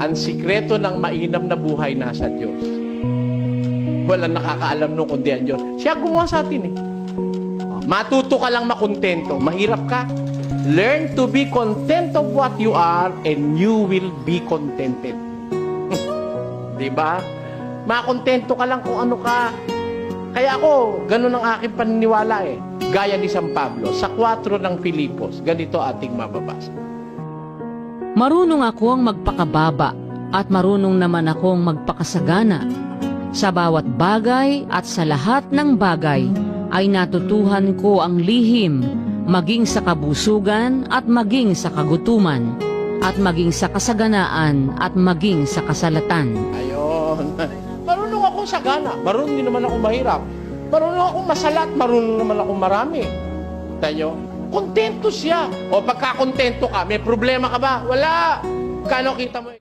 Ang sikreto ng mainam na buhay nasa Diyos. Walang nakakaalam nung kundi ang Diyos. Siya gumawa sa atin eh. Matuto ka lang makontento. Mahirap ka. Learn to be content of what you are and you will be contented. Diba? Makontento ka lang kung ano ka. Kaya ako, ganun ang aking paniniwala eh. Gaya ni San Pablo, sa 4 ng Filipos, ganito ating mababasa. Marunong akong magpakababa at marunong naman akong magpakasagana. Sa bawat bagay at sa lahat ng bagay ay natutuhan ko ang lihim, maging sa kabusugan at maging sa kagutuman, at maging sa kasaganaan at maging sa kasalatan. Ayun. Marunong akong sagana. Marunong din naman ako mahirap. Marunong akong masalat. Marunong naman akong marami. Tayo, kontento siya. O pagka kontento ka, may problema ka ba? Wala. Kano kita mo?